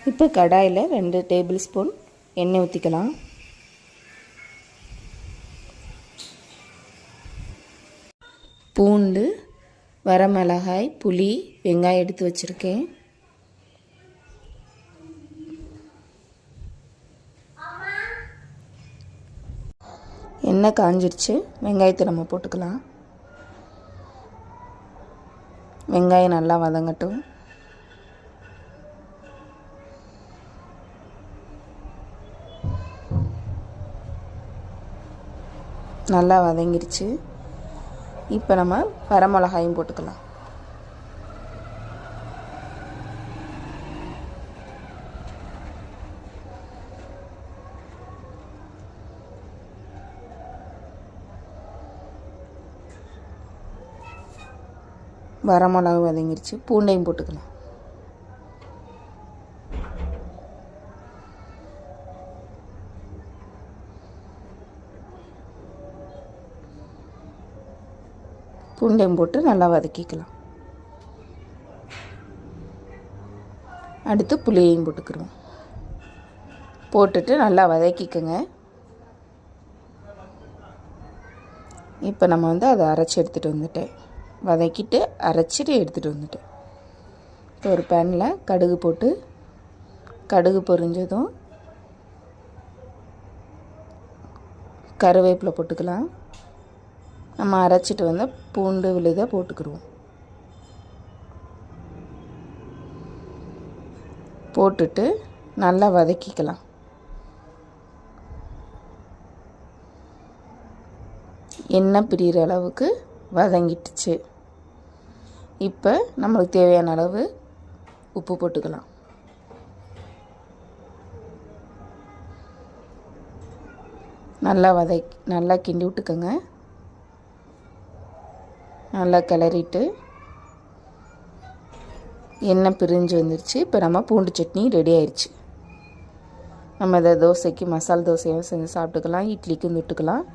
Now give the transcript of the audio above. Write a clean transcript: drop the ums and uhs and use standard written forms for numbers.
இப்போ கடாயில் 2 table spoon எண்ணெய் ஊற்றிக்கலாம். பூண்டு, வரமிளகாய், புளி, வெங்காயம் எடுத்து வச்சுருக்கேன். எண்ணெய் காஞ்சிருச்சு. வெங்காயத்தை நம்ம போட்டுக்கலாம். வெங்காயம் நல்லா வதங்கட்டும். நல்லா வதங்கிருச்சு. இப்போ நம்ம வரமிளகாயும் போட்டுக்கலாம். வரமிளகா வதங்கிருச்சு. பூண்டையும் போட்டுக்கலாம். பூண்டையும் போட்டு நல்லா வதக்கிக்கலாம். அடுத்து புளியையும் போட்டுக்கிறோம். போட்டுட்டு நல்லா வதக்கிக்கோங்க. இப்போ நம்ம அதை அரைச்சி எடுத்துகிட்டு வந்துட்டேன். வதக்கிட்டு அரைச்சிட்டு எடுத்துகிட்டு வந்துட்டேன். இப்போ ஒரு பேனில் கடுகு போட்டு கடுகு பொரிஞ்சதும் கருவேப்பிலை போட்டுக்கலாம். நம்ம அரைச்சிட்டு வந்த பூண்டு விழுதை போட்டுக்கிடுவோம். போட்டுட்டு நல்லா வதக்கிக்கலாம். எண்ணெய் பிரிகிற அளவுக்கு வதங்கிட்டுச்சு. இப்போ நம்மளுக்கு தேவையான அளவு உப்பு போட்டுக்கலாம். நல்லா கிண்டி விட்டுக்கோங்க. நல்லா கிளறிட்டு எண்ணெய் பிரிஞ்சு வந்துருச்சு. இப்போ நம்ம பூண்டு சட்னி ரெடி ஆயிடுச்சு. நம்ம இதை தோசைக்கு மசால் தோசையும் செஞ்சு சாப்பிட்டுக்கலாம். இட்லிக்கும் தொட்டுக்கலாம்.